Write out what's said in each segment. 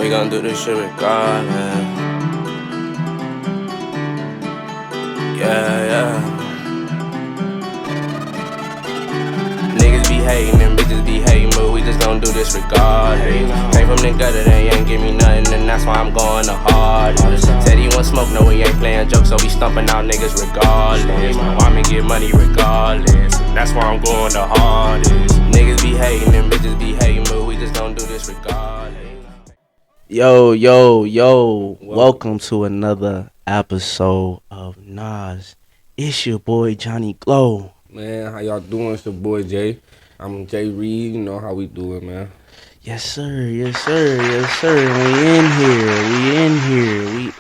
We gon' do this shit regardless. Yeah. Niggas be hating and bitches be hating, but we just gon' do this regardless. Came from the gutter, they ain't give me nothing, and that's why I'm going the hardest. Said he want smoke, no, we ain't playing jokes, so we stumping out niggas regardless. I'ma get money regardless, and that's why I'm going the hardest. Niggas be hating and bitches be hating, but we just gon' do this regardless. Yo, welcome to another episode of N.A.S. It's your boy Johnny Glow. Man, how y'all doing? It's your boy Jay. I'm Jay Reed. You know how we doing, man. Yes, sir. We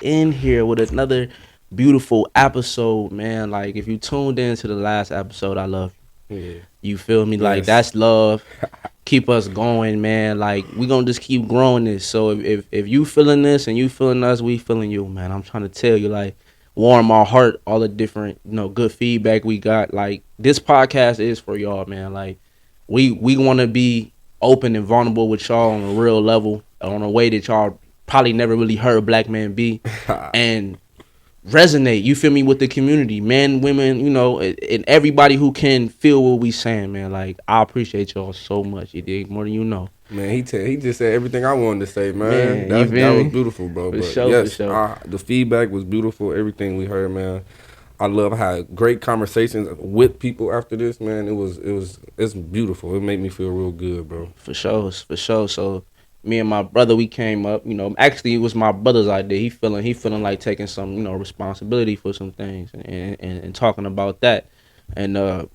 in here with another beautiful episode, man. Like, if you tuned in to the last episode, I love you. Yeah. You feel me? Like, Yes. that's love. Keep us going, man. Like, we gonna just keep growing this. So if you feeling this and you feeling us, we feeling you, man. I'm trying to tell you, like, warm our heart, all the different, good feedback we got. Like, this podcast is for y'all, man. Like, we want to be open and vulnerable with y'all on a real level, on a way that y'all probably never really heard a black man be, and resonate, you feel me, with the community, men, women, and everybody who can feel what we saying, man. Like, I appreciate y'all so much, you dig, more than you know. Man, he just said everything I wanted to say, man. Man, that you feel was me? beautiful, bro. For But sure, yes, for sure. the feedback was beautiful. Everything we heard, man. I love how great conversations with people after this, man. It's beautiful. It made me feel real good, bro. For sure. So me and my brother, we came up, actually it was my brother's idea. He feeling like taking some, responsibility for some things and talking about that. And I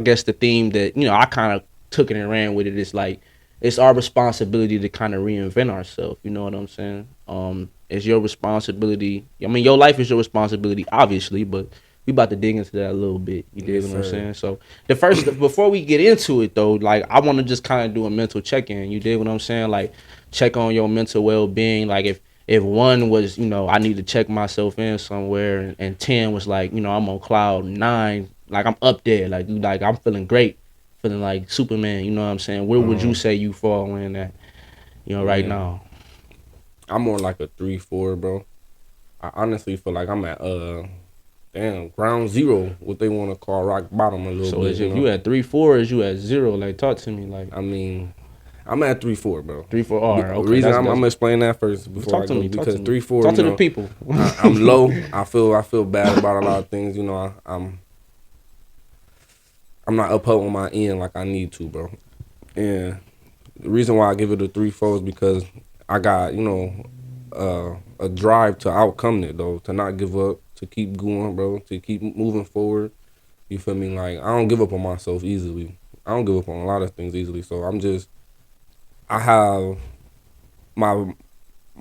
guess the theme that, I kind of took it and ran with it is like, it's our responsibility to kind of reinvent ourselves. You know what I'm saying? It's your responsibility. I mean, your life is your responsibility, obviously, but we about to dig into that a little bit. You dig what I'm saying? So before we get into it though, like, I want to just kind of do a mental check-in. You dig what I'm saying? Like, check on your mental well-being. Like, if one was, I need to check myself in somewhere, and 10 was like, I'm on cloud 9, like, I'm up there, like I'm feeling great, feeling like Superman. You know what I'm saying? Where would you say you fall in at, right now? I'm more like a 3-4, bro. I honestly feel like I'm at ground zero, what they want to call rock bottom a little So bit. is you at 3-4, is you at 0? Like, talk to me. Like, I mean, I'm at 3-4, bro. 3-4. All right, okay. The reason I'm gonna explain that first before Talk I to go, me. because 3-4. Talk to the people. I'm low. I feel bad about a lot of things. I'm not up on my end like I need to, bro. And the reason why I give it a 3-4 is because I got a drive to outcome it, though, to not give up, to keep going, bro, to keep moving forward. You feel me? Like, I don't give up on myself easily. I don't give up on a lot of things easily. So I have my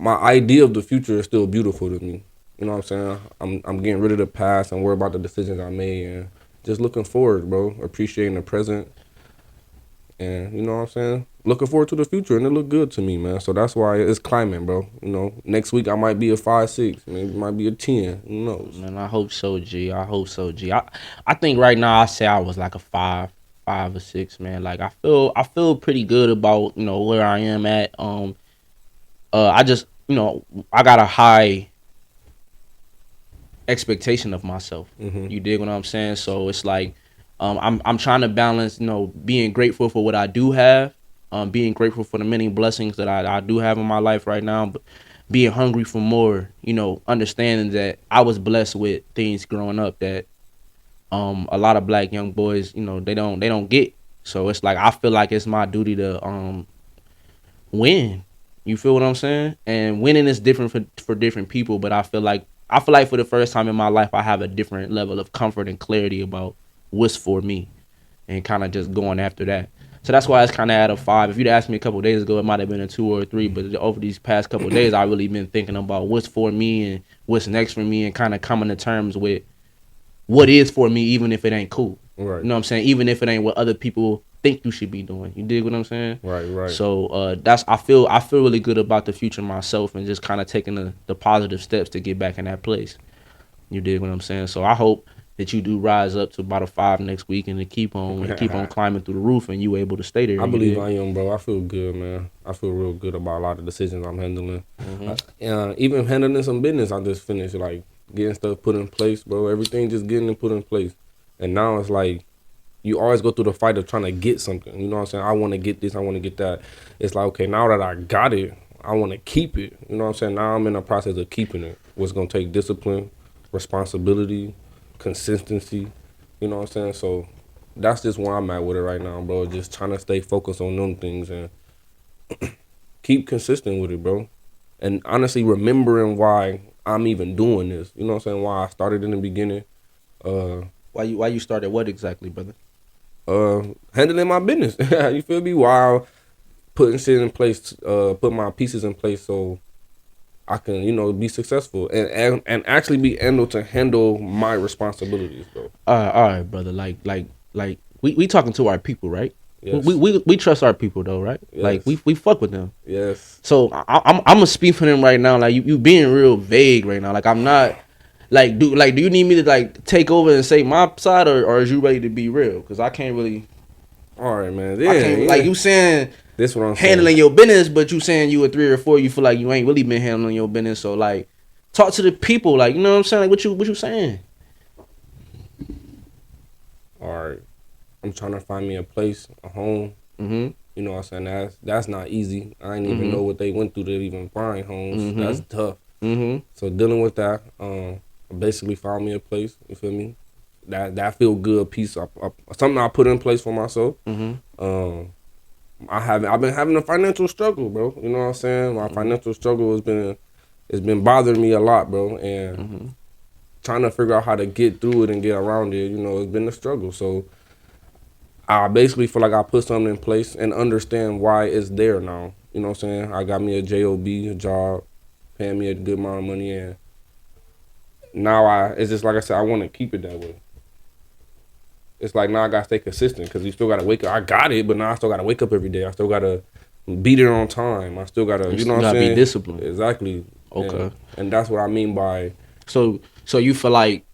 idea of the future is still beautiful to me. You know what I'm saying? I'm getting rid of the past and worry about the decisions I made and just looking forward, bro. Appreciating the present. And you know what I'm saying? Looking forward to the future, and it look good to me, man. So that's why it's climbing, bro. Next week I might be a 5-6, maybe it might be a 10. Who knows? Man, I hope so, G. I think right now I say I was like a 5 or 6, man. Like, I feel pretty good about, where I am at. I just, I got a high expectation of myself. Mm-hmm. You dig what I'm saying? So it's like, I'm trying to balance, being grateful for what I do have, being grateful for the many blessings that I do have in my life right now, but being hungry for more, understanding that I was blessed with things growing up that a lot of black young boys, they don't get. So it's like, I feel like it's my duty to win. You feel what I'm saying? And winning is different for different people, but I feel like for the first time in my life I have a different level of comfort and clarity about what's for me, and kind of just going after that. So that's why it's kind of at a 5. If you'd asked me a couple of days ago, it might have been a 2 or a 3. But over these past couple of days, I really been thinking about what's for me and what's next for me, and kind of coming to terms with what is for me, even if it ain't cool. Right. You know what I'm saying? Even if it ain't what other people think you should be doing. You dig what I'm saying? Right. So I feel really good about the future myself, and just kind of taking the positive steps to get back in that place. You dig what I'm saying? So I hope that you do rise up to about a 5 next week and to keep on climbing through the roof and you able to stay there. I believe I am, bro. I feel good, man. I feel real good about a lot of decisions I'm handling. Even handling some business I just finished, like getting stuff put in place, bro. Everything just getting it put in place. And now it's like you always go through the fight of trying to get something. You know what I'm saying? I want to get this, I want to get that. It's like, okay, now that I got it, I want to keep it. You know what I'm saying? Now I'm in the process of keeping it. What's going to take discipline, responsibility, consistency. You know what I'm saying? So that's just where I'm at with it right now, bro. Just trying to stay focused on them things and keep consistent with it, bro. And honestly, remembering why I'm even doing this. You know what I'm saying? Why I started in the beginning. Why you started what exactly, brother? Handling my business. You feel me? While putting shit in place, put my pieces in place so I can, you know, be successful and actually be able to handle my responsibilities, bro. All right, brother. Like we talking to our people, right? Yes. We trust our people though, right? Yes. Like we fuck with them. Yes. So I'm gonna speak for them right now. Like you being real vague right now. Like I'm not. Like do you need me to like take over and say my side or is you ready to be real? Because I can't really. All right, man. Yeah. Like you saying. This what I'm handling saying. your business, but you saying you a 3 or 4, you feel like you ain't really been handling your business. So like, talk to the people, like you know what I'm saying. Like what you saying? All right, I'm trying to find me a place, a home. Mm-hmm. You know what I'm saying? That's not easy. I ain't even know what they went through to even find homes. That's tough. So dealing with that, I basically found me a place. You feel me? That feel good piece. Something I put in place for myself. I've been having a financial struggle, bro. You know what I'm saying? My financial struggle has been bothering me a lot, bro. And trying to figure out how to get through it and get around it, you know, it's been a struggle. So I basically feel like I put something in place and understand why it's there now. You know what I'm saying? I got me a job, a job, paying me a good amount of money, and now it's just like I said, I want to keep it that way. It's like now I gotta stay consistent because you still gotta wake up. I got it, but now I still gotta wake up every day. I still gotta be there on time. I still gotta, you know what I'm saying? Be disciplined. Exactly. Okay. And that's what I mean by. So you feel like,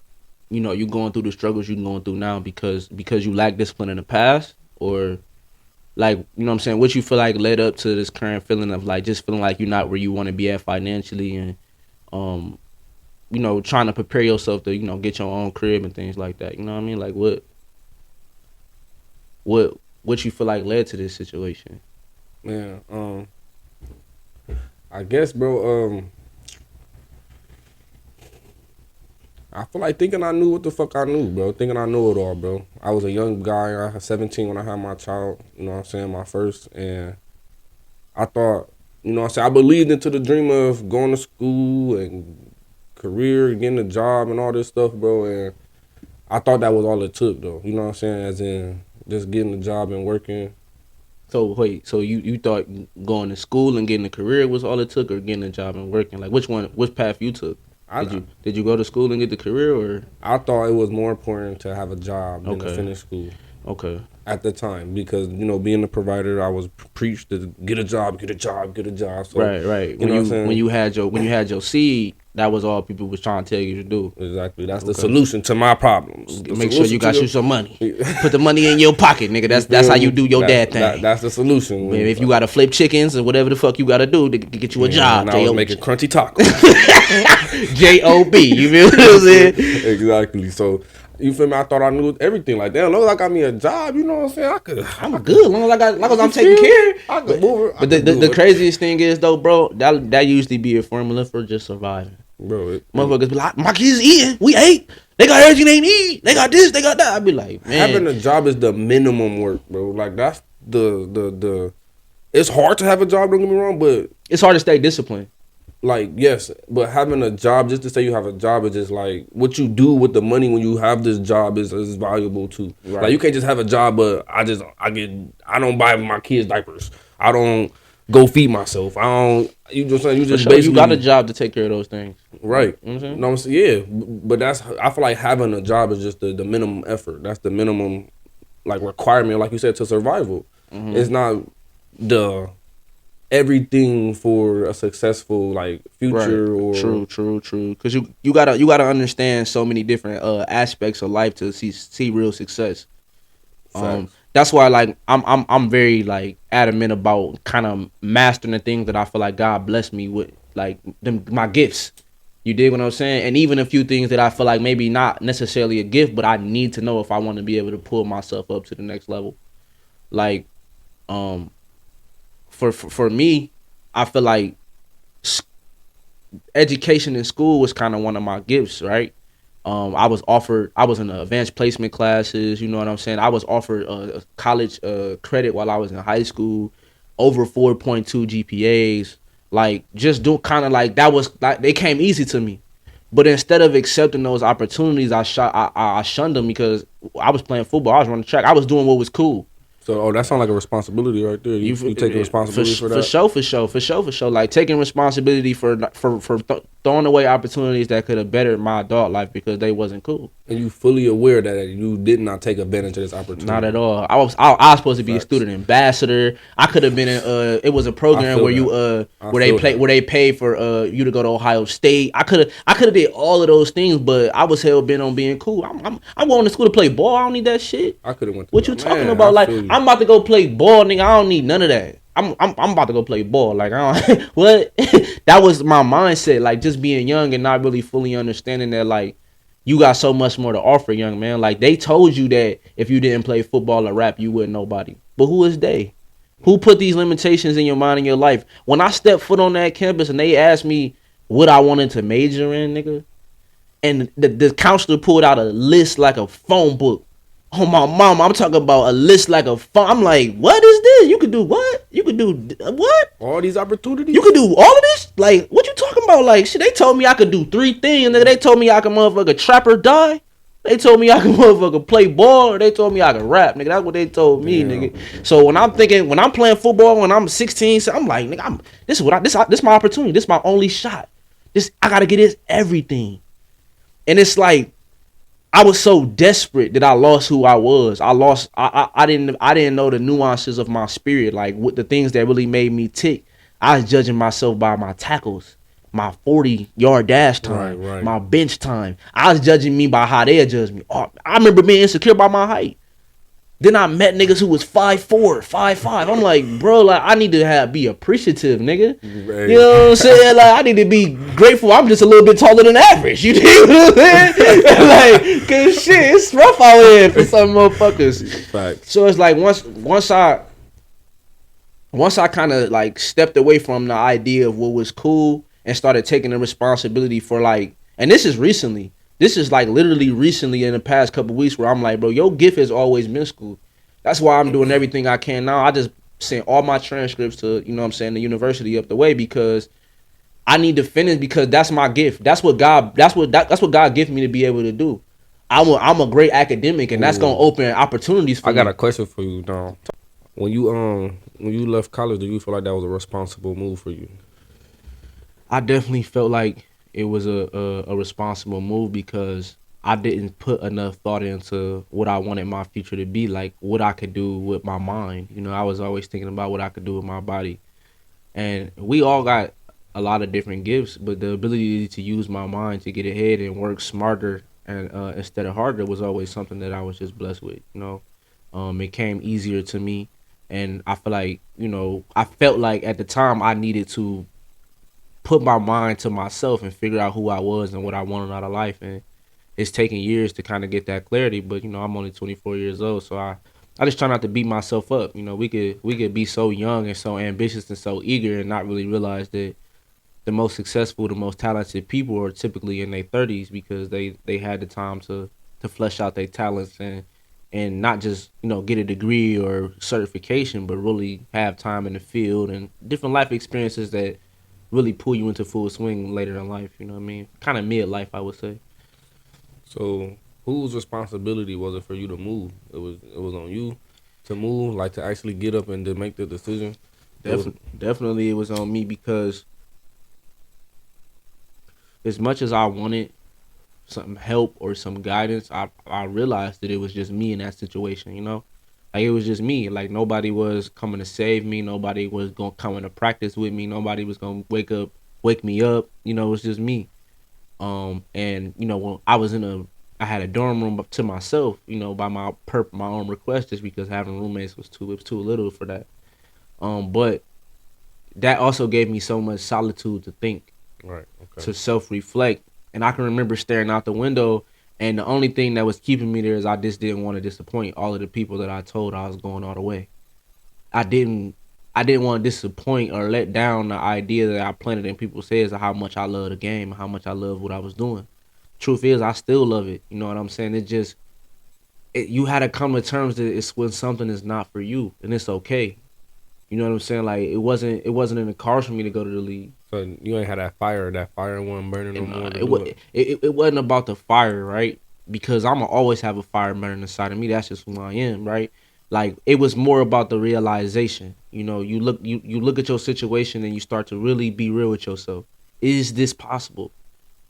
you know, you going through the struggles you going through now because you lack discipline in the past, or like, you know what I'm saying? What you feel like led up to this current feeling of like just feeling like you're not where you want to be at financially, and you know, trying to prepare yourself to, you know, get your own crib and things like that. You know what I mean? Like what you feel like led to this situation? Man, I guess, bro, I feel like thinking I knew what the fuck I knew, bro. Thinking I know it all, bro. I was a young guy. I was 17 when I had my child, you know what I'm saying, my first. And I thought, you know what I'm saying, I believed into the dream of going to school and career, getting a job and all this stuff, bro. And I thought that was all it took, though. You know what I'm saying? As in just getting a job and working. So wait, so you thought going to school and getting a career was all it took, or getting a job and working? Like which path you took? Did you go to school and get the career, or? I thought it was more important to have a job than to finish school. Okay. At the time, because, you know, being a provider, I was preached to get a job, get a job, get a job. So, right. When you had your seed, that was all people was trying to tell you to do. Exactly. That's the solution to my problems. Make sure you got you some money. Put the money in your pocket, nigga. That's how you do your dad thing. That's the solution. Man, if you gotta flip chickens and whatever the fuck you gotta do to get you a job. And I was making crunchy tacos. Job. You feel what I'm saying? Exactly. So, you feel me? I thought I knew everything. Like, damn, as long as I got me a job, you know what I'm saying? I'm good. As long as I'm taking care. I could move it. But the craziest thing is though, bro, that usually be a formula for just surviving. Bro, motherfuckers be like, my kids eating, we ate. They got everything they need. They got this, they got that. I be like, man, having a job is the minimum work, bro. Like that's the. It's hard to have a job. Don't get me wrong, but it's hard to stay disciplined. Like, yes, but having a job, just to say you have a job, is just like what you do with the money when you have this job is valuable too. Right. Like you can't just have a job, but I don't buy my kids diapers. I don't go feed myself. You just basically, you got a job to take care of those things. Right. You know what I'm saying? No, yeah, but I feel like having a job is just the minimum effort. That's the minimum like requirement, like you said, to survival. Mm-hmm. It's not everything for a successful like future or True. Because you gotta understand so many different aspects of life to see real success. facts. That's why like I'm very like adamant about kind of mastering the things that I feel like God blessed me with, like my gifts. You dig what I'm saying? And even a few things that I feel like maybe not necessarily a gift, but I need to know if I want to be able to pull myself up to the next level. Like, um, for me, I feel like education in school was kind of one of my gifts, right? I was in the advanced placement classes, you know what I'm saying? I was offered college credit while I was in high school, over 4.2 GPAs. Like, just do kind of like that was like they came easy to me. But instead of accepting those opportunities, I shunned them because I was playing football. I was running track. I was doing what was cool. So, that sounds like a responsibility right there. You taking responsibility for that? For sure. Like taking responsibility for throwing away opportunities that could have bettered my adult life because they wasn't cool. And you fully aware that you did not take advantage of this opportunity. Not at all. I was supposed to be a student ambassador. I could have been in it was a program where where they paid for you to go to Ohio State. I could have did all of those things, but I was hell bent on being cool. I'm going to school to play ball. I don't need that shit. I could have went. What you talking about? Like I'm about to go play ball, nigga. I don't need none of that. I'm about to go play ball. Like I don't what? That was my mindset. Like just being young and not really fully understanding that like you got so much more to offer, young man. Like they told you that if you didn't play football or rap, you wouldn't nobody. But who is they? Who put these limitations in your mind and your life? When I stepped foot on that campus and they asked me what I wanted to major in, nigga, and the counselor pulled out a list like a phone book. Oh my mama, I'm talking about a list like a phone. I'm like, what is this? You could do what? You could do what? All these opportunities? You could do all of this? Like, what you talking about? Like, shit, they told me I could do 3 things. Nigga, they told me I could motherfucker trap or die. They told me I could motherfucker play ball. Or they told me I could rap, nigga. That's what they told me, nigga. So when I'm playing football when I'm 16, so I'm like, nigga, this is my opportunity. This is my only shot. I gotta get this everything. And it's like, I was so desperate that I lost who I was. I didn't know the nuances of my spirit, like what the things that really made me tick. I was judging myself by my tackles, my 40-yard dash time, right. my bench time. I was judging me by how they judged me. Oh, I remember being insecure by my height. Then I met niggas who was 5'4", 5'5". I'm like, bro, like I need to be appreciative, nigga. Right. You know what I'm saying? Like I need to be grateful. I'm just a little bit taller than average. You know what I'm saying? Like, cause shit, it's rough out here for some motherfuckers. Facts. So it's like once I kind of like stepped away from the idea of what was cool and started taking the responsibility for like, and this is recently. This is like literally recently in the past couple weeks where I'm like, bro, your gift has always been school. That's why I'm doing everything I can now. I just sent all my transcripts to, you know what I'm saying, the university up the way because I need to finish because that's my gift. That's what God gifted me to be able to do. I'm a great academic and that's gonna open opportunities for me. I got a question for you, Dom. When you left college, do you feel like that was a responsible move for you? I definitely felt like it was a responsible move because I didn't put enough thought into what I wanted my future to be, like what I could do with my mind. You know, I was always thinking about what I could do with my body. And we all got a lot of different gifts, but the ability to use my mind to get ahead and work smarter and instead of harder was always something that I was just blessed with, you know. It came easier to me, and I feel like, you know, I felt like at the time I needed to put my mind to myself and figure out who I was and what I wanted out of life. And it's taken years to kind of get that clarity, but you know, I'm only 24 years old, so I just try not to beat myself up. You know, we could be so young and so ambitious and so eager and not really realize that the most successful, the most talented people are typically in their 30s because they had the time to flesh out their talents and not just, you know, get a degree or certification, but really have time in the field and different life experiences that really pull you into full swing later in life, you know what I mean? Kind of mid-life, I would say. So, whose responsibility was it for you to move? It was on you to move, like to actually get up and to make the decision? Definitely it was on me because as much as I wanted some help or some guidance, I realized that it was just me in that situation, you know? Like it was just me. Like nobody was coming to save me. Nobody was gonna come into practice with me. Nobody was gonna wake me up. You know, it was just me. And you know when I had a dorm room to myself. You know, by my own request, just because having roommates was too little for that. But that also gave me so much solitude to think, Right. Okay. to self reflect. And I can remember staring out the window, and the only thing that was keeping me there is I just didn't want to disappoint all of the people that I told I was going all the way. I didn't want to disappoint or let down the idea that I planted in people's heads of how much I love the game, how much I love what I was doing. Truth is, I still love it. You know what I'm saying? You had to come to terms that it's when something is not for you, and it's okay. You know what I'm saying? Like it wasn't in the cards for me to go to the league. So you ain't had that fire wasn't burning no more. It wasn't about the fire, right? Because I'ma always have a fire burning inside of me. That's just who I am, right? Like it was more about the realization. You know, you look at your situation and you start to really be real with yourself. Is this possible?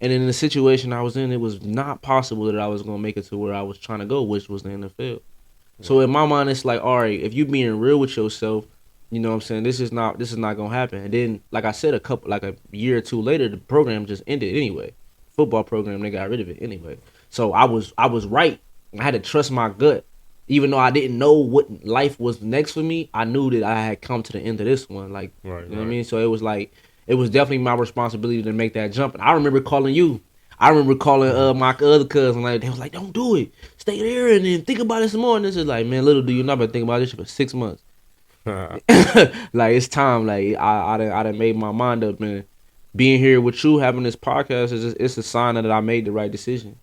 And in the situation I was in, it was not possible that I was gonna make it to where I was trying to go, which was the NFL. So in my mind, it's like, all right, if you being real with yourself, you know what I'm saying, this is not gonna happen. And then, like I said, a year or two later, the program just ended anyway. Football program, they got rid of it anyway. So I was right. I had to trust my gut, even though I didn't know what life was next for me. I knew that I had come to the end of this one. Like, Right, you know what I mean? So it was like, it was definitely my responsibility to make that jump. And I remember calling you. I remember calling my other cousin. Like, they was like, "Don't do it. Stay there and then think about it some more." And this is like, man, little do you know, I've been thinking about this shit for 6 months. Like it's time. Like I done made my mind up, man. Being here with you, having this podcast it's a sign that I made the right decision.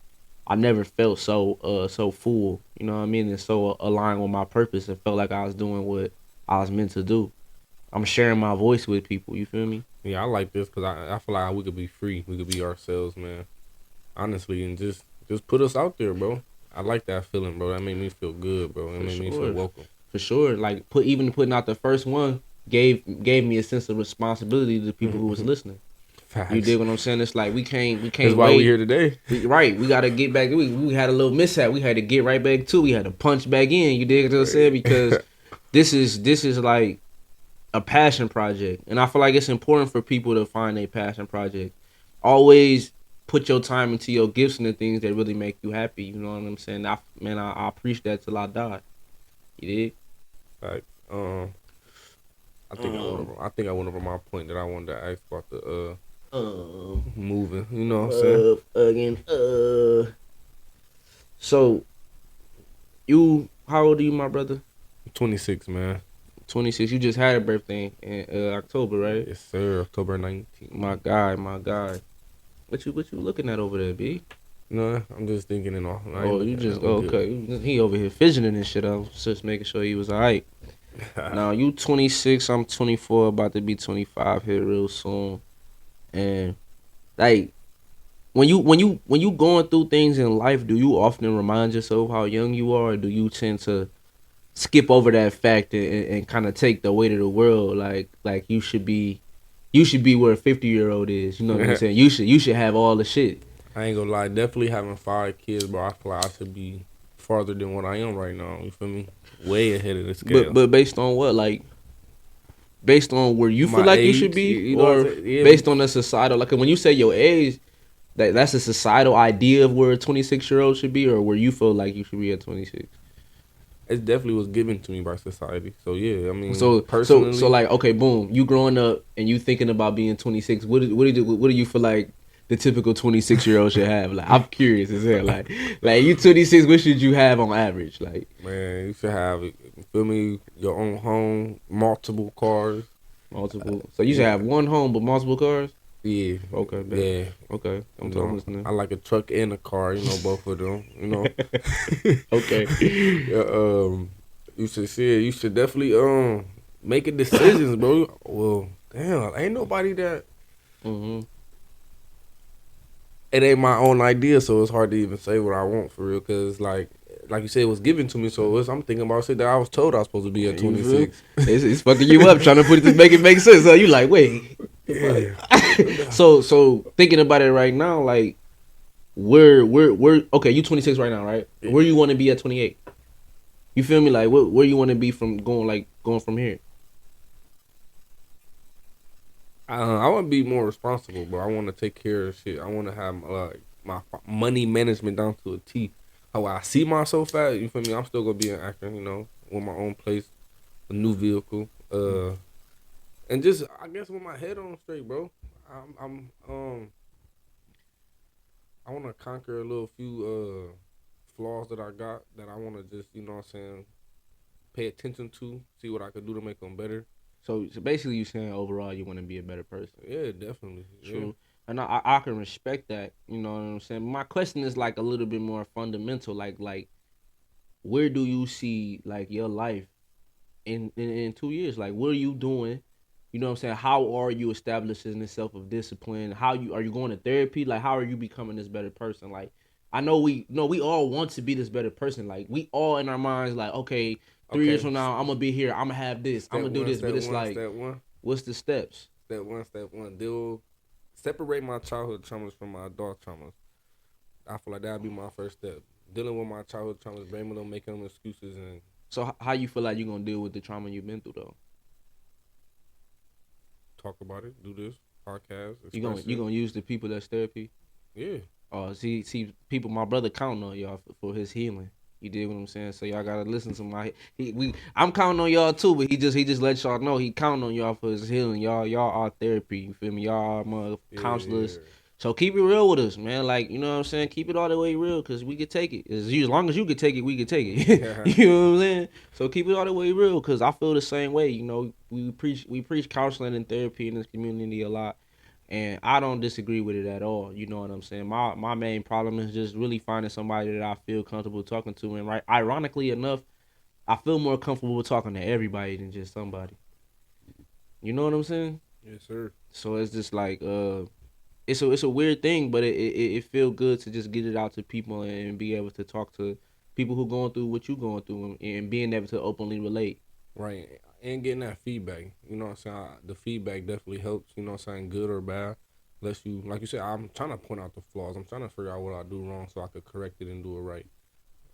I never felt so full, you know what I mean, and so aligned with my purpose. It felt like I was doing what I was meant to do. I'm sharing my voice with people. You feel me? Yeah, I like this because I feel like we could be free. We could be ourselves, man. Honestly, and just put us out there, bro. I like that feeling, bro. That made me feel good, bro. It made me feel welcome. For sure. Like putting out the first one gave me a sense of responsibility to the people who was listening. Facts. You dig what I'm saying? It's like we can't That's why we here today. We gotta get back. We had a little mishap. We had to get right back to. We had to punch back in. You dig what I'm saying? Because this is like a passion project, and I feel like it's important for people to find a passion project. Always put your time into your gifts and the things that really make you happy. You know what I'm saying? I appreciate that till I die. You dig? Like, I think I went over my point that I wanted to ask about the moving. You know what I'm saying? So you, how old are you, my brother? 26, man. 26. You just had a birthday in October, right? Yes, sir. October 19th. My guy. What you looking at over there, B? No, I'm just thinking and all. Okay. He over here fidgeting and shit. I was just making sure he was alright. Now you 26, I'm 24, about to be 25 here real soon. And like when you going through things in life, do you often remind yourself how young you are, or do you tend to skip over that fact and kind of take the weight of the world? Like you should be where a 50-year-old is. You know what I'm saying? You should have all the shit. I ain't gonna lie, definitely having 5 kids, bro. I feel like I should be farther than what I am right now. You feel me? Way ahead of the scale. But based on what? Like based on where you feel like you should be, you know, or based on the societal? Like when you say your age, that's a societal idea of where a 26-year-old should be, or where you feel like you should be at 26. It definitely was given to me by society. So yeah, I mean, personally, so like, okay, boom, you growing up and you thinking about being 26. What do you feel like the typical 26-year-old should have? Like, I'm curious as hell. Like you 26, what should you have on average? Like, man, you should have, you feel me, your own home, multiple cars. So you should have one home but multiple cars? Yeah. Okay. Man. Yeah. Okay. I'm listening. I like a truck and a car. You know, both of them. You know. Okay. You should definitely making decisions, bro. Well, damn, ain't nobody that. Mm-hmm. It ain't my own idea, so it's hard to even say what I want for real. Cause like you said, it was given to me. So I'm thinking about shit that I was told I was supposed to be at 26. It's fucking you up trying to put it to make it make sense. So you like, wait. Yeah. So thinking about it right now, like, we're okay. You 26 right now, right? Yeah. Where you want to be at 28? You feel me? Like where you want to be from going from here? I want to be more responsible, bro. I want to take care of shit. I want to have my money management down to a T. How I see myself at, you feel me? I'm still gonna be an actor, you know, with my own place, a new vehicle, and just I guess with my head on straight, bro. I want to conquer a little few flaws that I got that I want to just, you know what I'm saying, pay attention to, see what I could do to make them better. So basically, you saying overall you want to be a better person. Yeah, definitely. True. Yeah. And I can respect that. You know what I'm saying. My question is like a little bit more fundamental. Like where do you see like your life in 2 years? Like what are you doing? You know what I'm saying? How are you establishing this self of discipline? How you are you going to therapy? Like how are you becoming this better person? Like I know we all want to be this better person. Like we all in our minds like okay, 3 years Okay. from now I'm gonna be here. I'm gonna have this. I'm Step gonna do one. this. But Step it's one. like Step one. what's the steps? Step one. Step one. Separate my childhood traumas from my adult traumas. I feel like that'd be my first step. Dealing with my childhood traumas, blaming them, making them excuses, and So how you feel like you're gonna deal with the trauma you've been through though? talk about it. Do this podcast. You gonna use the people that's therapy? Yeah. See, people. My brother counting on y'all for his healing. You did what I'm saying. So y'all gotta listen to I'm counting on y'all too, but he just let y'all know he counting on y'all for his healing. Y'all are therapy. You feel me? Y'all are counselors. Yeah. So keep it real with us, man. Like you know what I'm saying. Keep it all the way real, cause we can take it. As long as you can take it, we can take it. Yeah. You know what I'm saying? So keep it all the way real, cause I feel the same way. You know, we preach counseling and therapy in this community a lot. And I don't disagree with it at all. You know what I'm saying? My main problem is just really finding somebody that I feel comfortable talking to. And right, ironically enough, I feel more comfortable talking to everybody than just somebody. You know what I'm saying? Yes, sir. So it's just like it's a weird thing, but it feel good to just get it out to people and be able to talk to people who going through what you going through and being able to openly relate. Right. And getting that feedback. You know what I'm saying? The feedback definitely helps, you know what I'm saying, good or bad. Unless you, like you said, I'm trying to point out the flaws. I'm trying to figure out what I do wrong so I could correct it and do it right.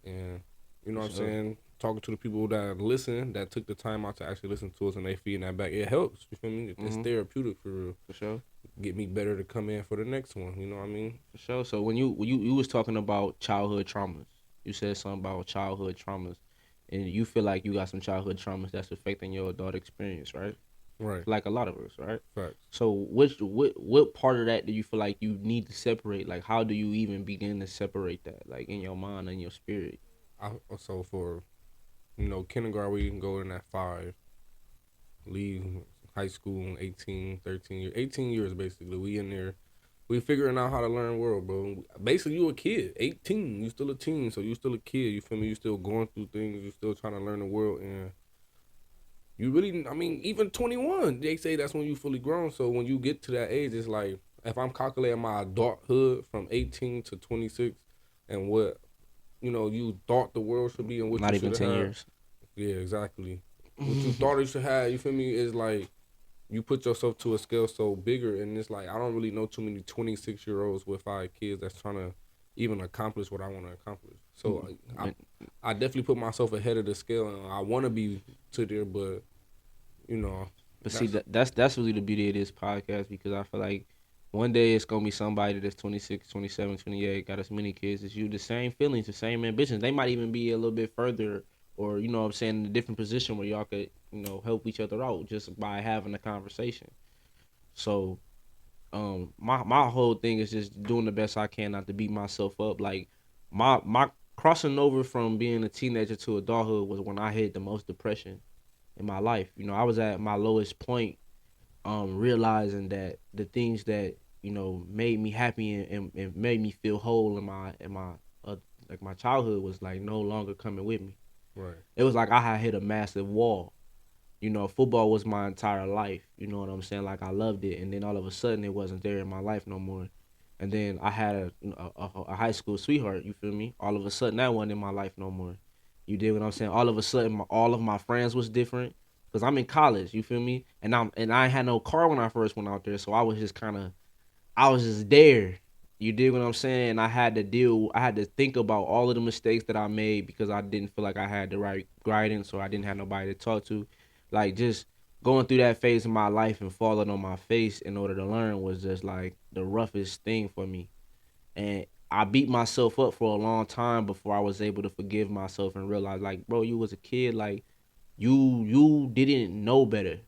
And, you know what I'm saying? Talking to the people that listen, that took the time out to actually listen to us and they feeding that back, it helps. You feel me? It's therapeutic for real. For sure. Get me better to come in for the next one. You know what I mean? For sure. So when you was talking about childhood traumas, you said something about childhood traumas, and you feel like you got some childhood traumas that's affecting your adult experience, right? Right. Like a lot of us, right? Facts. So what part of that do you feel like you need to separate? Like how do you even begin to separate that, like in your mind and your spirit? So for, you know, kindergarten, we can go in at 5, leave high school 18, 13 years, 18 years basically. We in there, we figuring out how to learn the world, bro. Basically, you a kid, 18, you still a teen, so you still a kid. You feel me? You still going through things. You still trying to learn the world, and you really, I mean, even 21, they say that's when you fully grown. So when you get to that age, it's like if I'm calculating my adulthood from 18 to 26, and what you thought the world should be, and what Not you even should 10 have. years. Yeah, exactly. What you thought it should have, you feel me, is like you put yourself to a scale so bigger, and it's like I don't really know too many 26-year-olds with 5 kids that's trying to even accomplish what I want to accomplish. So I definitely put myself ahead of the scale, and I want to be to there, but you know. But see, that's really the beauty of this podcast, because I feel like one day it's gonna be somebody that's 26, 27, 28, got as many kids as you, the same feelings, the same ambitions. They might even be a little bit further, or you know what I'm saying, in a different position where y'all could, help each other out just by having a conversation. So my whole thing is just doing the best I can not to beat myself up. Like my crossing over from being a teenager to adulthood was when I hit the most depression in my life. I was at my lowest point, realizing that the things that made me happy and made me feel whole in my like my childhood was like no longer coming with me. Right. It was like I had hit a massive wall. Football was my entire life. You know what I'm saying? Like I loved it, and then all of a sudden it wasn't there in my life no more. And then I had a high school sweetheart. You feel me? All of a sudden that wasn't in my life no more. You did what I'm saying? All of a sudden, all of my friends was different because I'm in college. You feel me? And I had no car when I first went out there, so I was just there. You dig what I'm saying? I had to think about all of the mistakes that I made because I didn't feel like I had the right guidance or I didn't have nobody to talk to. Like just going through that phase of my life and falling on my face in order to learn was just like the roughest thing for me. And I beat myself up for a long time before I was able to forgive myself and realize like, bro, you was a kid, like you didn't know better.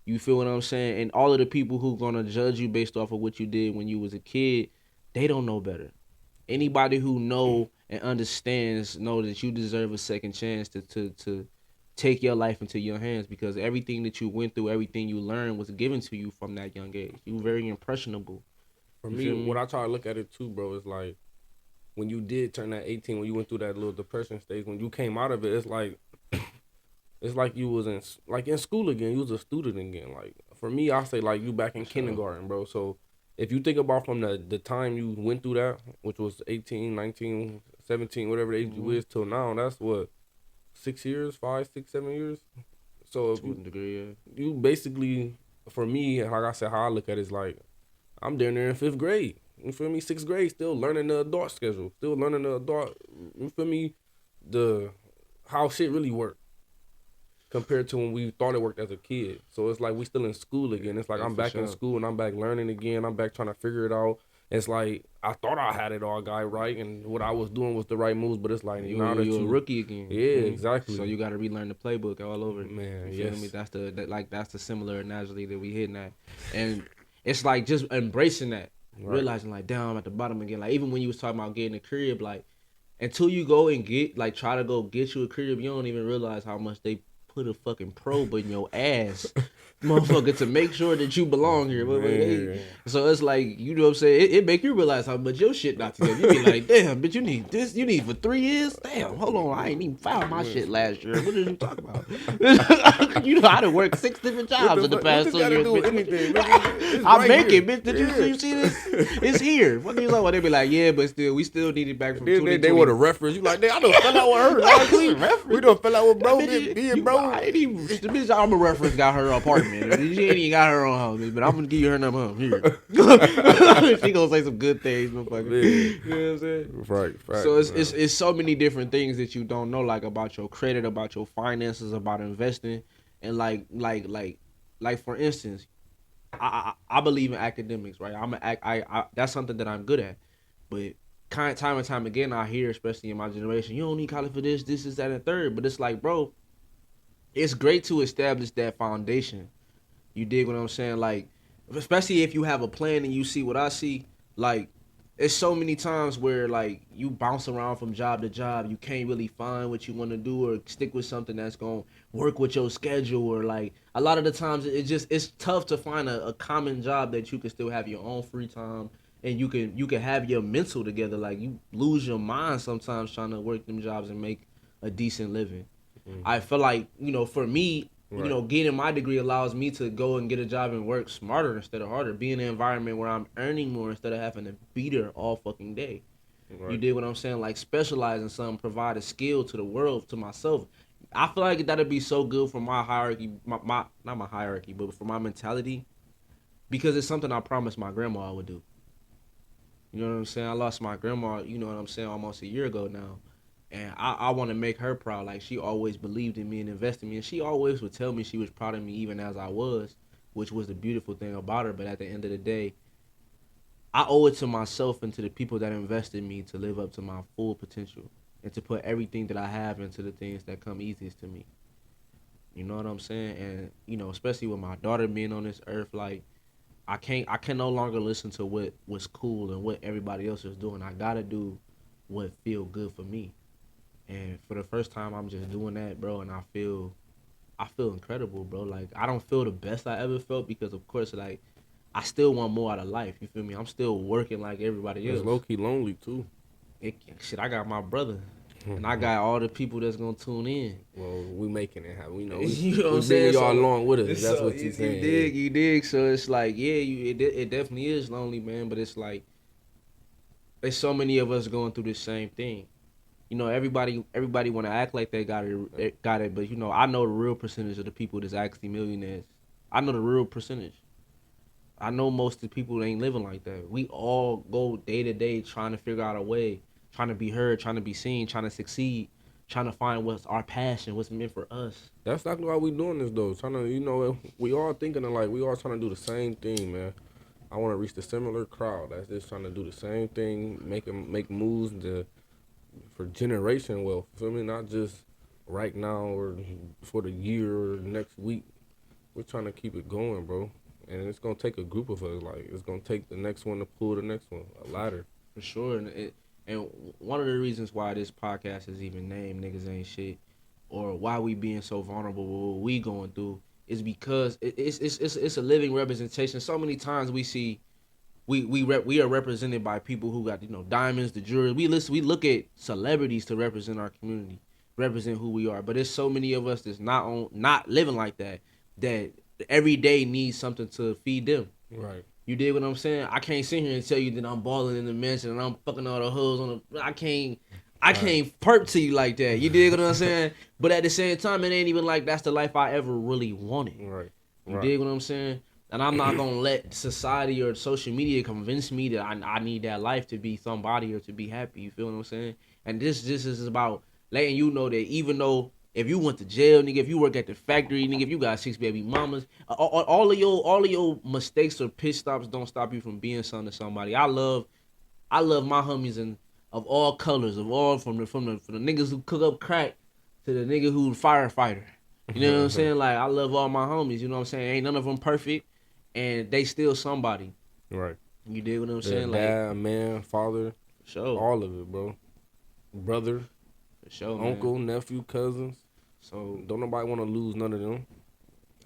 You feel what I'm saying? And all of the people who gonna judge you based off of what you did when you was a kid, they don't know better. Anybody who know and understands know that you deserve a second chance to take your life into your hands because everything that you went through, everything you learned was given to you from that young age. You were very impressionable. For You me, feel me? what I try to look at it too, bro, is like when you did turn that 18, when you went through that little depression stage, when you came out of it, it's like you was in school again. You was a student again. Like for me, I say like you back in kindergarten, bro. So if you think about from the time you went through that, which was 18, 19, 17, whatever the age you is till now, that's what 6 years, 5, 6, 7 years. So if To a degree, yeah. you basically, for me, like I said, how I look at it is like I'm down there in 5th grade. You feel me? 6th grade, still learning the adult schedule, still learning the adult. You feel me? The how shit really work compared to when we thought it worked as a kid. So it's like we still in school again. It's like Yeah, I'm for back in sure. school and I'm back learning again. I'm back trying to figure it out. It's like I thought I had it all guy right and what I was doing was the right moves, but it's like now that You a you rookie again. yeah, You feel me? exactly. So you got to relearn the playbook all over. Man, You feel yes. me? That's the similar analogy that we hitting at, and it's like just embracing that, Right. realizing like, damn, I'm at the bottom again. Like even when you was talking about getting a crib, like until you go and get like try to go get you a crib, you don't even realize how much they put a fucking probe in your ass, motherfucker, to make sure that you belong here. Man. So it's like, you know what I'm saying? It make you realize how much your shit not together. You be like, damn, bitch, you need this, you need for 3 years? Damn, hold on, I ain't even filed my shit last year. What did you talk about? You know, I done worked 6 different jobs in the past 2 gotta years, do with bitch. anything? It's I'm right making, here. bitch. Did Yeah. you see this? It's here. What you talking about? They be like, yeah, but still, we still need it back from Then 2020. they would have referenced you like, I done fell out with her last week. We done fell out with bro, me and bro. I ain't even, the bitch I'm a reference got her apartment. She ain't even got her own house, bitch, but I'm gonna give you her number. Here. She gonna say some good things, motherfucker. Yeah. You know what I'm saying? Right. So it's so many different things that you don't know, like about your credit, about your finances, about investing, and like for instance, I believe in academics, right? I that's something that I'm good at, but time and time again I hear, especially in my generation, you don't need college for this, is that, and third. But it's like, bro, it's great to establish that foundation. You dig what I'm saying? Like, especially if you have a plan and you see what I see, like, it's so many times where like you bounce around from job to job, you can't really find what you want to do or stick with something that's gonna work with your schedule, or like a lot of the times it's tough to find a common job that you can still have your own free time and you can have your mental together. Like you lose your mind sometimes trying to work them jobs and make a decent living. I feel like, for me, Right. getting my degree allows me to go and get a job and work smarter instead of harder. Be in an environment where I'm earning more instead of having to beat her all fucking day. You Right. did what I'm saying? Like specialize in something, provide a skill to the world, to myself. I feel like that'd be so good for my hierarchy, my not my hierarchy, but for my mentality, because it's something I promised my grandma I would do. You know what I'm saying? I lost my grandma, you know what I'm saying, almost a year ago now. And I want to make her proud. Like, she always believed in me and invested in me. And she always would tell me she was proud of me even as I was, which was the beautiful thing about her. But at the end of the day, I owe it to myself and to the people that invested in me to live up to my full potential and to put everything that I have into the things that come easiest to me. You know what I'm saying? And, especially with my daughter being on this earth, like, I can no longer listen to what was cool and what everybody else is doing. I gotta do what feel good for me. And for the first time, I'm just doing that, bro. And I feel incredible, bro. Like, I don't feel the best I ever felt because, of course, like, I still want more out of life. You feel me? I'm still working like everybody else. It's low key lonely too. Shit, I got my brother, and I got all the people that's gonna tune in. Well, we making it happen. We know. You know what I'm We saying? bringing y'all So- along with us. That's So what you saying. You dig. So it's like, yeah, it definitely is lonely, man. But it's like, there's so many of us going through the same thing. Everybody want to act like they got it, but I know the real percentage of the people that's actually millionaires. I know the real percentage. I know most of the people ain't living like that. We all go day to day trying to figure out a way, trying to be heard, trying to be seen, trying to succeed, trying to find what's our passion, what's meant for us. That's exactly why we doing this though. Trying to, we all thinking alike. We all trying to do the same thing, man. I want to reach the similar crowd that's just trying to do the same thing, make moves for generation wealth. Feel me? Not just right now or for the year or next week. We're trying to keep it going, bro. And it's gonna take a group of us. Like it's gonna take the next one to pull the next one, a ladder. For sure. And one of the reasons why this podcast is even named Niggas Ain't Shit, or why we being so vulnerable with what we going through, is because it's a living representation. So many times we see we are represented by people who got diamonds, the jewelry. We look at celebrities to represent our community, represent who we are. But there's so many of us that's not living like that. That every day needs something to feed them. Right. You dig what I'm saying? I can't sit here and tell you that I'm balling in the mansion and I'm fucking all the hoes on the. I can't perp to you like that. You dig what I'm saying? But at the same time, it ain't even like that's the life I ever really wanted. Right. You dig what I'm saying? And I'm not gonna let society or social media convince me that I need that life to be somebody or to be happy. You feel what I'm saying? And this is about letting you know that even though if you went to jail, nigga, if you work at the factory, nigga, if you got 6 baby mamas, all of your mistakes or pit stops don't stop you from being son to somebody. I love my homies of all colors, of all from the niggas who cook up crack to the nigga who's firefighter. You know what I'm saying? Like I love all my homies. You know what I'm saying? Ain't none of them perfect, and they still somebody. Right. You dig what I'm saying? Dad, man, father, sure, all of it, bro. Brother, for sure, uncle, man. nephew, cousins. So don't nobody want to lose none of them.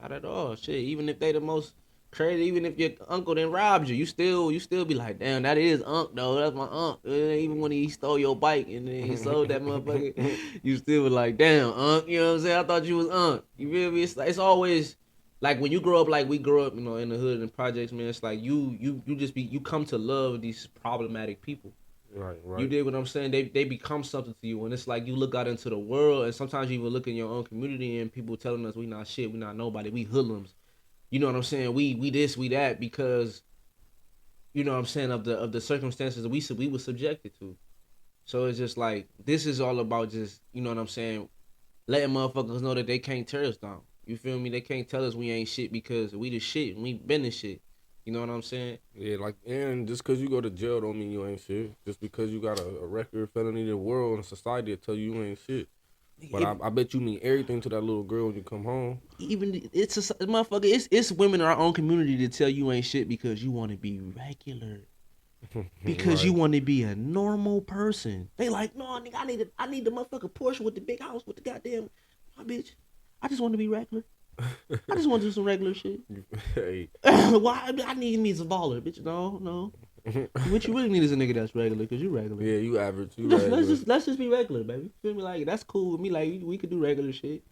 Not at all. Shit, even if they the most crazy, even if your uncle then robbed you, you still be like, damn, that is Unc though. That's my Unc. Even when he stole your bike and then he sold that motherfucker, you still be like, damn, Unc. You know what I'm saying? I thought you was Unc. You feel me? It's always like when you grow up, like we grow up, in the hood and projects, man. It's like you come to love these problematic people. Right. You dig what I'm saying? They become something to you, and it's like you look out into the world, and sometimes you even look in your own community, and people telling us we not shit, we not nobody, we hoodlums. You know what I'm saying? We this, we that, because you know what I'm saying of the circumstances that we were subjected to. So it's just like this is all about just you know what I'm saying, letting motherfuckers know that they can't tear us down. You feel me? They can't tell us we ain't shit because we the shit and we been the shit. You know what I'm saying? Yeah, and just because you go to jail don't mean you ain't shit. Just because you got a record felony in the world and society will tell you ain't shit. But I bet you mean everything to that little girl when you come home. Even it's a motherfucker. It's women in our own community to tell you ain't shit because you want to be regular, because you want to be a normal person. They like, no, nigga, I need the motherfucker Porsche with the big house with the goddamn, my bitch. I just want to be regular. I just want to do some regular shit. Hey. Why I need me some baller, bitch? No. What you really need is a nigga that's regular, cause you regular. Yeah, you average. Let's just be regular, baby. Feel me? Like that's cool with me. Like we could do regular shit.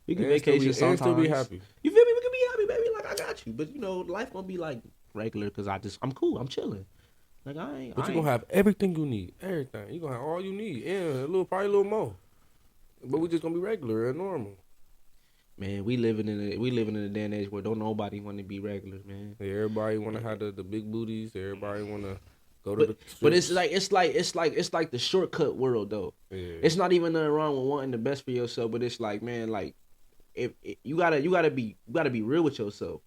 We can vacation sometimes. And still be happy. You feel me? We can be happy, baby. Like I got you. But life gonna be like regular, cause I'm cool. I'm chilling. Like But you gonna have everything you need. Everything. You gonna have all you need. Yeah, probably a little more. But we just gonna be regular and normal. Man, we living in a day and age where don't nobody want to be regular, man. Yeah, everybody want to have the big booties. Everybody want to go to the strips. But it's like the shortcut world though. Yeah. It's not even nothing wrong with wanting the best for yourself, but it's like, man, like if you gotta be real with yourself.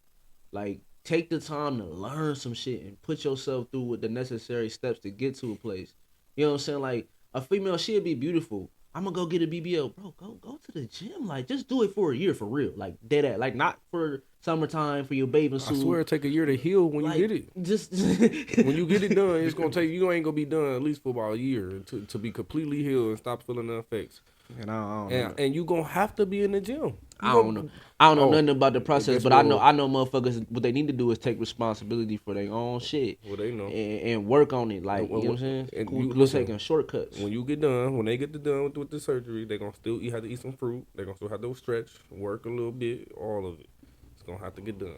Like take the time to learn some shit and put yourself through with the necessary steps to get to a place. You know what I'm saying? Like a female, she'll be beautiful. I'm gonna go get a BBL, bro. Go to the gym. Like, just do it for a year for real. Like, dead at. Like, not for summertime for your bathing suit. I swear, it take a year to heal when you get it. Just when you get it done, it's gonna take you ain't gonna be done at least for about a year to be completely healed and stop feeling the effects. And I don't know. And you gonna have to be in the gym. I don't know nothing about the process, but I know motherfuckers. What they need to do is take responsibility for their own shit. Well, they know and work on it. Like you know what I'm saying. And you taking shortcuts. When you get done, when they get done with the surgery, they gonna still have to eat some fruit. They gonna still have to stretch, work a little bit, all of it. It's gonna have to get done,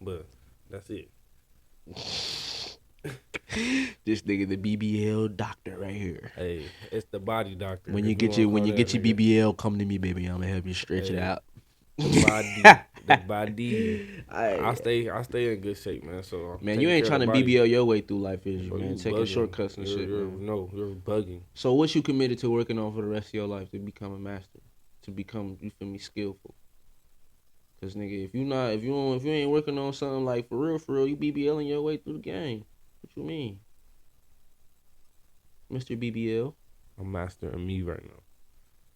but that's it. This nigga, the BBL doctor right here. Hey, it's the body doctor. When you get your BBL, come to me, baby. I'm gonna help you stretch it out. The the body. I I stay in good shape, man. So I'm Man, you taking ain't care of trying the to body. BBL your way through life, is you, Bro, man? you Taking bugging. shortcuts and shit, man. You're bugging. So what you committed to working on for the rest of your life to become a master, to become, you feel me, skillful? Cause nigga, if you ain't working on something like for real, you BBLing your way through the game. What you mean, Mr. BBL? I'm mastering me right now.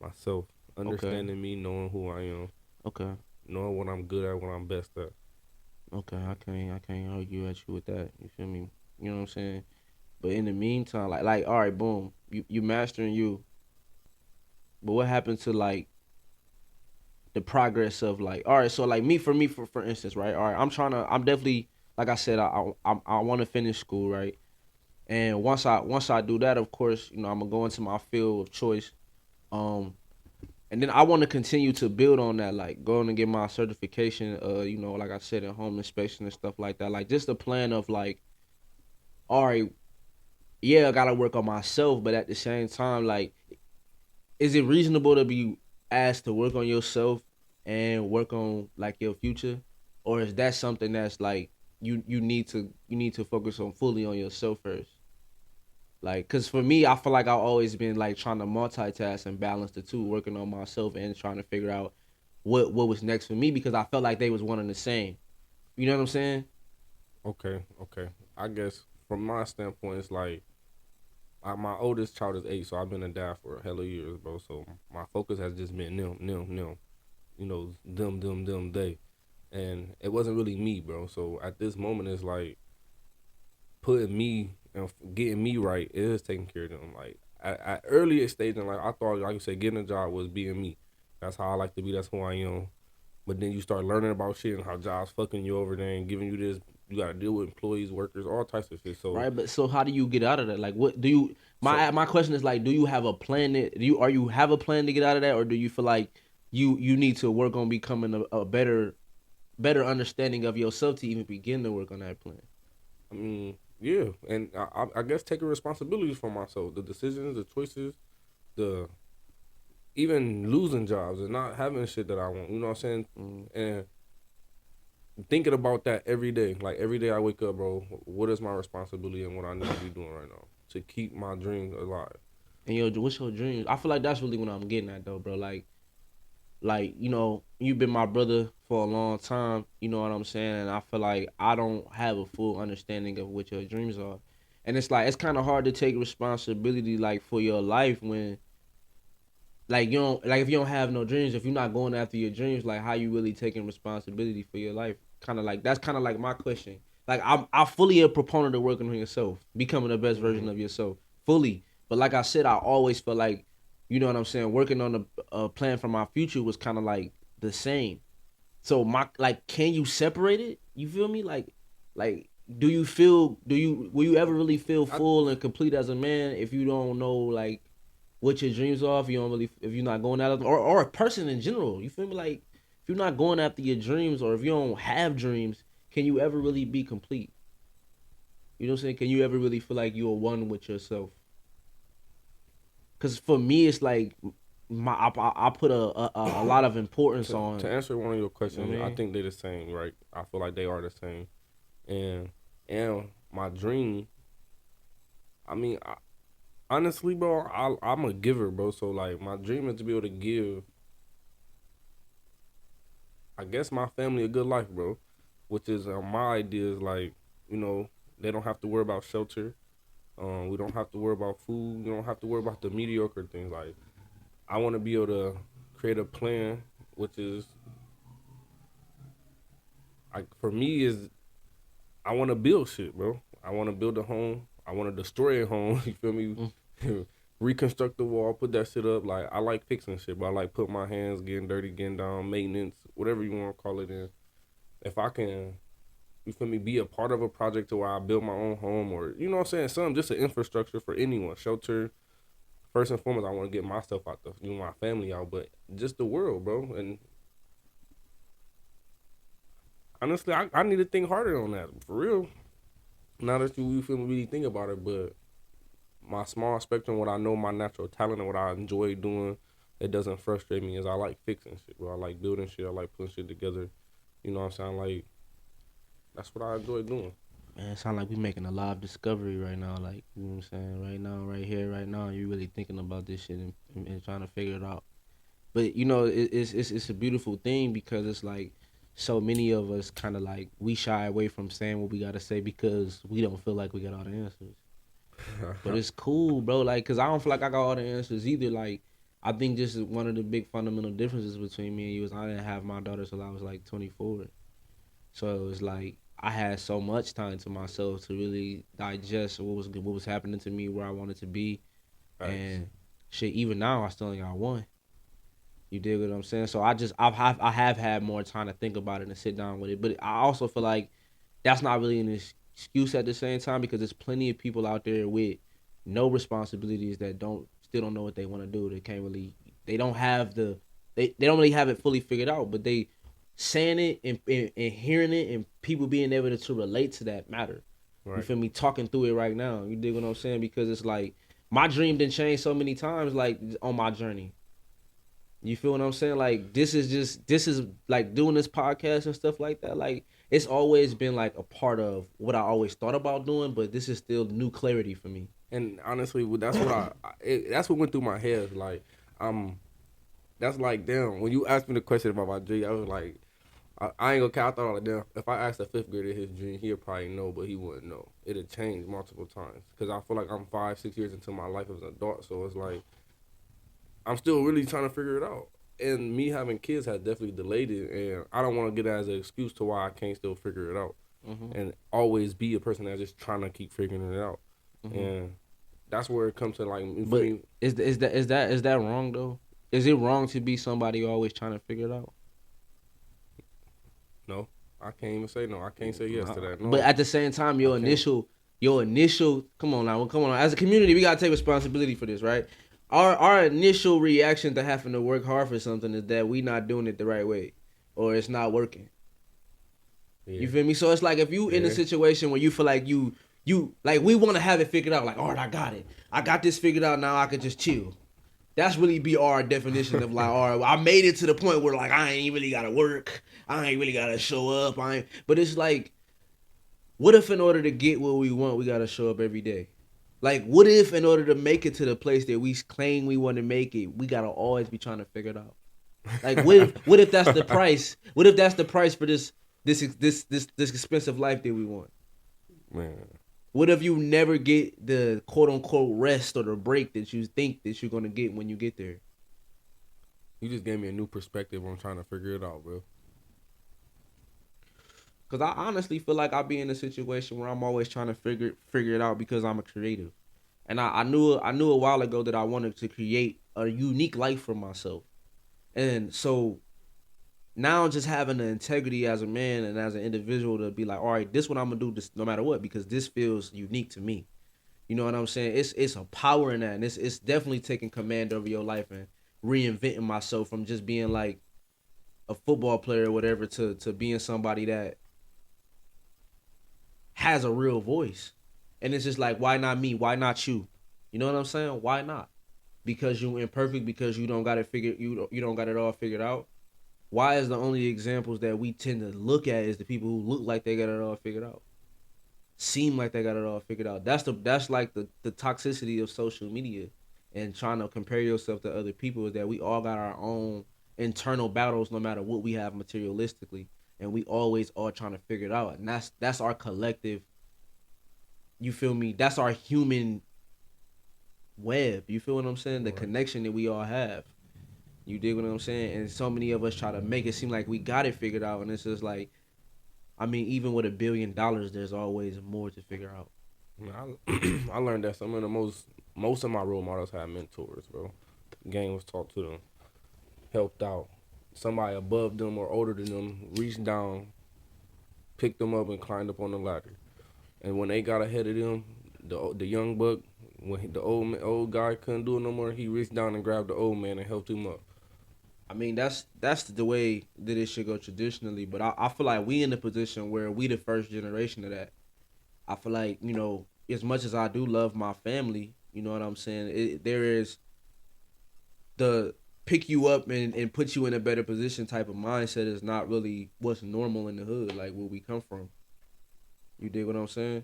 Myself. Okay, Understanding me, knowing who I am, okay, knowing what I'm good at, what I'm best at. okay. I can't argue at you with that. You feel me? You know what I'm saying? But in the meantime, all right, boom, you mastering you. But what happened to like the progress of like, all right, so like for instance, right? All right, I'm definitely, like I said, I want to finish school, right? And once I do that, of course, you know, I'm gonna go into my field of choice. Um, and then I want to continue to build on that, like going to get my certification. You know, like I said, in home inspection and stuff like that. Like just a plan of like, all right, yeah, I gotta work on myself, but at the same time, like, is it reasonable to be asked to work on yourself and work on like your future, or is that something that's like you need to focus on fully on yourself first? Like, cause for me, I feel like I've always been like trying to multitask and balance the two, working on myself and trying to figure out what was next for me because I felt like they was one and the same. You know what I'm saying? Okay. I guess from my standpoint, it's like my oldest child is 8, so I've been a dad for a hell of years, bro. So my focus has just been them. You know, them, they. And it wasn't really me, bro. So at this moment, it's like putting me and getting me right is taking care of them. Like at earlier stage in life, I thought, like you said, getting a job was being me. That's how I like to be. That's who I am. But then you start learning about shit and how jobs fucking you over there and giving you this. You got to deal with employees, workers, all types of shit. So, Right, but so how do you get out of that? Like, what do you? so My question is like, do you have a plan? Are you have a plan to get out of that, or do you feel like you need to work on becoming a better understanding of yourself to even begin to work on that plan? I mean, yeah, and I guess taking responsibility for myself, the decisions, the choices, the even losing jobs and not having shit that I want. You know what I'm saying? Mm. And thinking about that every day. Like every day I wake up, bro. What is my responsibility and what I need to be doing right now to keep my dreams alive? And what's your dreams? I feel like that's really what I'm getting at, though, bro. Like you know, you've been my brother for a long time. You know what I'm saying? And I feel like I don't have a full understanding of what your dreams are, and it's like it's kind of hard to take responsibility like for your life when like you don't like if you don't have no dreams, if you're not going after your dreams, like how you really taking responsibility for your life? Kind of like that's kind of like my question. Like I fully a proponent of working on yourself, becoming the best version of yourself, fully. But like I said, I always feel like, you know what I'm saying, working on a plan for my future was kind of like the same. So my like, can you separate it? You feel me? Like do you will you ever really feel I, full and complete as a man if you don't know like what your dreams are, if you don't really, if you're not going after them, or a person in general, you feel me? Like if you're not going after your dreams, or if you don't have dreams, can you ever really be complete? You know what I'm saying? Can you ever really feel like you're one with yourself? Because for me, it's like I put a lot of importance to on. answer one of your You know questions, what I I mean? think they're the same, right? I feel like they are the same. And my dream, I mean, honestly, bro, I'm a giver, bro. So like, my dream is to be able to give, I guess, my family a good life, bro. Which is my idea is like, you know, they don't have to worry about shelter. We don't have to worry about food. We don't have to worry about the mediocre things. Like, I want to be able to create a plan, which is, like, for me is I want to build shit, bro. I want to build a home. I want to destroy a home. You feel me? Mm. Reconstruct the wall, put that shit up. Like, I like fixing shit, but I like putting my hands, getting dirty, getting down, maintenance, whatever you want to call it. In, if I can, you feel me, be a part of a project to where I build my own home, or you know what I'm saying, something just an infrastructure for anyone, shelter. First and foremost, I want to get myself out, the, you know, my family out, but just the world, bro. And honestly, I need to think harder on that for real. Now that you feel me, really think about it, but my small spectrum, what I know, my natural talent, and what I enjoy doing, it doesn't frustrate me. Is I like fixing shit, bro. I like building shit. I like putting shit together. You know what I'm saying? Like, that's what I enjoy doing. Man, it sound like we making a live discovery right now. Like, you know what I'm saying? Right now, right here, right now, you really thinking about this shit and trying to figure it out. But you know, it's a beautiful thing because it's like so many of us kind of like we shy away from saying what we gotta say because we don't feel like we got all the answers. But it's cool, bro. Like, cause I don't feel like I got all the answers either. Like, I think just one of the big fundamental differences between me and you is I didn't have my daughter till I was like 24. So it was like I had so much time to myself to really digest what was happening to me, where I wanted to be, Facts. and shit. Even now, I still only got one. You dig what I'm saying? So I have had more time to think about it and sit down with it. But I also feel like that's not really an excuse at the same time because there's plenty of people out there with no responsibilities that still don't know what they want to do. They can't really they don't have they don't really have it fully figured out. But they saying it and hearing it and people being able to relate to that matter. Right. You feel me? Talking through it right now. You dig what I'm saying? Because it's like my dream didn't change so many times like on my journey. You feel what I'm saying? Like this is like doing this podcast and stuff like that. Like it's always been like a part of what I always thought about doing, but this is still new clarity for me. And honestly, that's what that's what went through my head. Like, that's like, damn. When you asked me the question about my dream, I was like, I ain't gonna count. I thought like, damn. If I asked a fifth grader his dream, he'd probably know, but he wouldn't know. It'd change multiple times because I feel like I'm 5-6 years into my life as an adult, so it's like I'm still really trying to figure it out. And me having kids has definitely delayed it, and I don't want to get it as an excuse to why I can't still figure it out, and always be a person that's just trying to keep figuring it out. And that's where it comes to like. But is that wrong though? Is it wrong to be somebody always trying to figure it out? No, I can't even say no. I can't say yes to that. No. But at the same time, your initial come on. As a community, we gotta take responsibility for this, right? Our initial reaction to having to work hard for something is that we not doing it the right way, or it's not working. Yeah. You feel me? So it's like if you in a situation where you feel like you like we want to have it figured out, like all right, I got it, I got this figured out now, I could just chill. That's really be our definition of like, all right, I made it to the point where like I ain't really gotta work, I ain't really gotta show up, But it's like, what if in order to get what we want, we gotta show up every day? Like, what if in order to make it to the place that we claim we want to make it, we gotta always be trying to figure it out? Like, what if that's the price? What if that's the price for this expensive life that we want? Man. What if you never get the quote unquote rest or the break that you think that you're gonna get when you get there? You just gave me a new perspective on trying to figure it out, bro. Cause I honestly feel like I'll be in a situation where I'm always trying to figure it out because I'm a creative, and I knew a while ago that I wanted to create a unique life for myself, and so now just having the integrity as a man and as an individual to be like, all right, this what I'm gonna do, this no matter what, because this feels unique to me. You know what I'm saying? It's a power in that, and it's definitely taking command over your life and reinventing myself from just being like a football player or whatever to being somebody that has a real voice. And it's just like, why not me? Why not you? You know what I'm saying? Why not? Because you imperfect, because you don't got it figured, you don't got it all figured out. Why is the only examples that we tend to look at is the people who look like they got it all figured out? Seem like they got it all figured out. That's like the toxicity of social media and trying to compare yourself to other people, is that we all got our own internal battles no matter what we have materialistically. And we always are trying to figure it out. And that's our collective, you feel me? That's our human web. You feel what I'm saying? The connection that we all have. You dig what I'm saying? And so many of us try to make it seem like we got it figured out. And it's just like, I mean, even with $1 billion, there's always more to figure out. I learned that some of the most of my role models had mentors, bro. Game was taught to them, helped out. Somebody above them or older than them reached down, picked them up, and climbed up on the ladder. And when they got ahead of them, the young buck, when the old guy couldn't do it no more, he reached down and grabbed the old man and helped him up. I mean, that's the way that it should go traditionally. But I feel like we in a position where we the first generation of that. I feel like, you know, as much as I do love my family, you know what I'm saying, there is the pick you up and put you in a better position type of mindset is not really what's normal in the hood, like where we come from. You dig what I'm saying?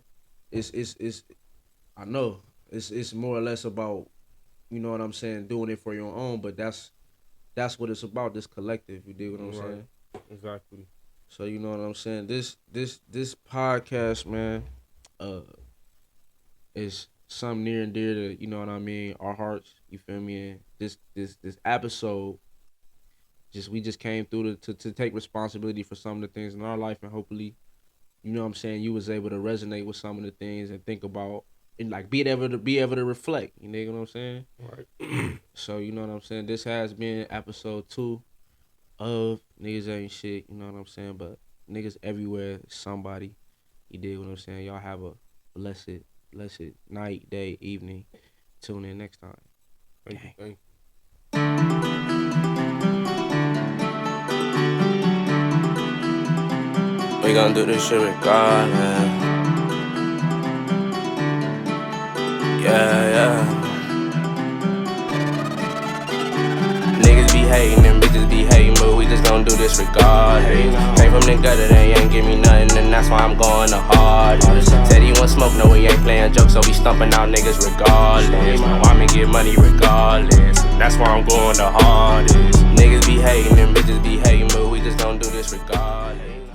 It's I know. It's more or less about, you know what I'm saying, doing it for your own, but that's what it's about, this collective. You dig what I'm saying? Exactly. So you know what I'm saying? This podcast, man, is something near and dear to, you know what I mean, our hearts. You feel me? And this episode, we just came through to take responsibility for some of the things in our life, and hopefully, you know what I'm saying, you was able to resonate with some of the things and think about and like be able to reflect. You know what I'm saying? Right. So you know what I'm saying? This has been episode 2 of Niggas Ain't Shit, you know what I'm saying? But niggas everywhere, somebody. You dig what I'm saying? Y'all have a blessed night, day, evening. Tune in next time. Thank you. Thank you. We gon' do this shit regardless. Yeah. Niggas be hating and bitches be hating, but we just gon' do this regardless. Came from the gutter, they ain't give me nothing, and that's why I'm going the hardest. Said he want smoke, no, we ain't playing jokes, so we stumping out niggas regardless. My mama get money regardless, and that's why I'm going the hardest. Niggas be hating and bitches be hating, but we just gon' do this regardless.